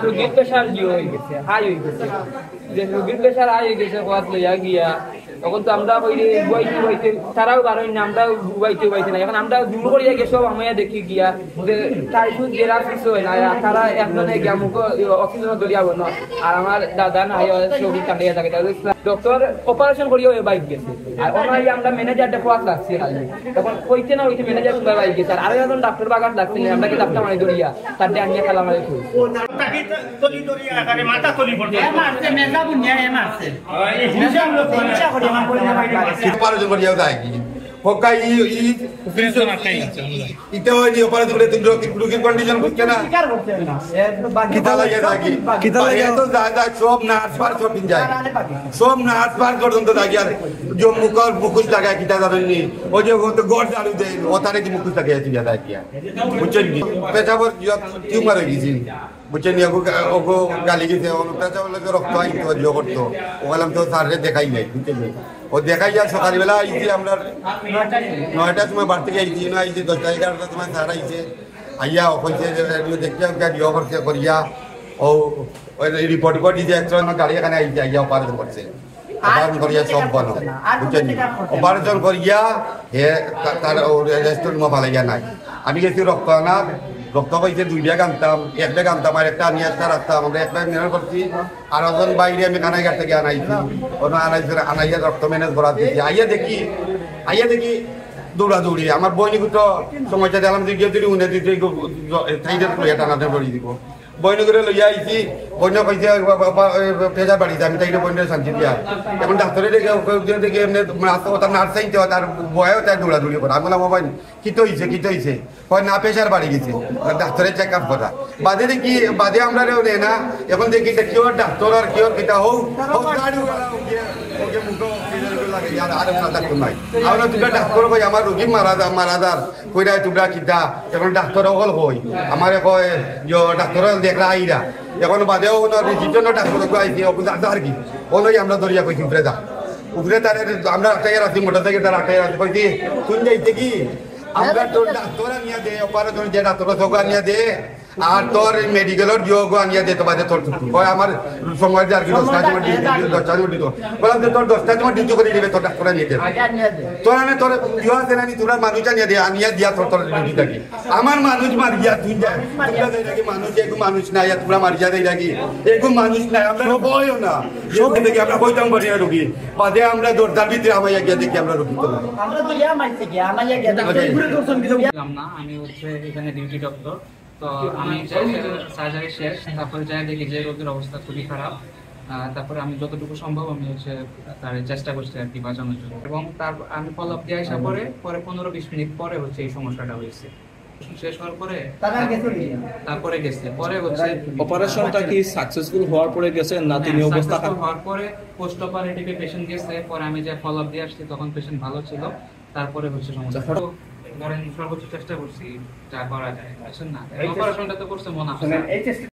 রোগীর প্রেশার হয়ে গেছে, হাই হয়ে গেছে, যে রোগীর প্রেশার হাই হয়ে গেছে লইয়া গিয়া তখন তো আমরা বাইতে তারাও কারণ আমরাও বাইতে না। এখন আমরা দূর করিয়া গিয়ে সব আমরা দেখি গিয়া যে টাইফুড জেরা কিছু হয় না, তারা একজনে গিয়া মুখ অক্সিজেন দরিয়াব না। আর আমার দাদা না ছবি কাটিয়ে থাকে, ডক্টর অপারেশন করিয়া বাইক গেছে। আর ওনার আমরা ম্যানেজারটা খোয়াত লাগছে খালি, তখন হইতে না হইতে ম্যানেজার সবাই বাইক গেছে। আর একজন ডাক্তার বাগান লাগছে না, আমরা কি ডাক্তার মানে দরিয়া তার দিয়ে আনিয়ে খেলা মারি খুব সব নাচ পার পর্যন্ত থাকি। আর যে মুখোশ লাগায় কিতা জানি ওই যে গড় জালু দেয় ওতারে যে মুখোশ লাগাই বুঝছেন কি পেশাবর টিউমার হয়ে গেছি বুঝছেন। ওগো গালি গেছে পেশাবর রক্ত আইতো করতো ওগুলাম তো স্যারে দেখাই নাই বুঝছেন। ও দেখাই যায় সকালবেলা আইছি আমরা 9টার সময় বাড়ি থেকে আইছি না, আইছি 10টা 11টার সময় স্যার আইছে। আইয়া হয়েছে দেখতে ইয়ে করছে করিয়া ও রিপোর্ট করে দিয়েছে। একজন গাড়ি এখানে আইছে আইয়া অপারেশন করছে, অপারেশন করিয়া সব বন্ধ বুঝছেন। অপারেশন করিয়া হে তার রেস্টুরেন্ট ফালাইয়া নাই। আমি গেছি রক্ত আনা, রক্ত পাইছে 2 ব্যাগ আনতাম, 1 ব্যাগ আনতাম আর একটা নিয়ে একটা রাখতাম। আমরা 1 ব্যাগ ম্যানেজ করছি আর ওজন বাইরে আমি কানাইঘাট থেকে আনাইছি। ওনা আনাইয়া রক্ত ম্যানেজ করা দিয়েছি। আইয়া দেখি দৌড়াদৌড়ি আমার বইনিকু তো সময়টা দিলাম যে গিয়ে যদি উনে দিতে টানাতে পড়ি দিব। বইন করে লইয়া আইছি, বইন কইছে পেজা বাড়িতে আমি তাইলে বইনের শান্তি দিয়া। এখন ডাক্তারে দেখে এমনি তার নার্স আইতে তার বয়েও তাই দৌড়াদৌড়ি করা। আমি বললাম মোবাইল কিতো হইছে হয় না পেশার বাড়ি গেছে ডাক্তারের চেক আপ করা বাদে দেখি বাদে আমরা নেই না। এখন দেখি কিওর ডাক্তার আর কিওর কিতা হোক ডাক্তার কই আমার রোগী মারাদার কইরা তোমরা কিতা। এখন ডাক্তার হল কই আমার কয় ডাক্তার দেখরা আইরা। এখন বাদেও রিজিটন ডাক্তার আইসি আর কি ওই আমরা দরিয়া কইছি উপরে তার আমরা আটটাই রাখছি মোটর থেকে তার আটটাই রাখছি কইছি শুন যাইতে কি আমরা তোর ডাক্তার আনিয়া দে অপারেশন যে ডাক্তার চোখ আনিয়া দে আর তোর মেডিকেলের যোগ আনিয়া দে। তো বাদে তোর কয় আমার সময় আর কি 10টার সময় ডিউটি বললাম যে তোর 10টার সময় ডিউটি করে দিবে তোর ডাক্তার আনিয়ে দে। তোর আনে তোর দিও আছে না তোরা মানুষ আনিয়া দে আনিয়া দিয়া তোর ডিউটি থাকি। আমার মানুষ মারিয়া তুই যায় তোমরা দেয় নাকি মানুষ এগু মানুষ নাই তোমরা মারিয়া দেয় নাকি এগু মানুষ নাই। আমরা বইও না সব দেখি আমরা বইতাম বাড়িয়া রুগী বাদে আমরা দরজার ভিতরে আমাইয়া গিয়া দেখি আমরা রুগী তো আমি হচ্ছে এখানে ডিউটি ডক্টর। তো আমি সার্জারি শেষ, তারপরে যাই দেখি যে রোগীর অবস্থা খুবই খারাপ। তারপরে আমি যতটুকু সম্ভব আমি হচ্ছে তার চেষ্টা করছি আর কি বাঁচানোর জন্য। এবং তার আমি ফলো আপ দিয়ে আসা পরে 15-20 মিনিট পরে হচ্ছে এই সমস্যাটা হয়েছে। শেষ হওয়ার পরে তারপরে গেছে পরে হচ্ছে অপারেশনটা কি সাকসেসফুল হওয়ার পরে গেছে না তিনি অবস্থা হওয়ার পরে পোস্ট অপারেটিভে পেশেন্ট গেছে। পরে আমি যে ফলো আপ দিয়ে আসছি তখন পেশেন্ট ভালো ছিল। তারপরে হচ্ছে সমস্যা ধরেন সর্বোচ্চ চেষ্টা করছি যা করা যায়। বুঝছেন না অপারেশনটা তো করছে মনে হয়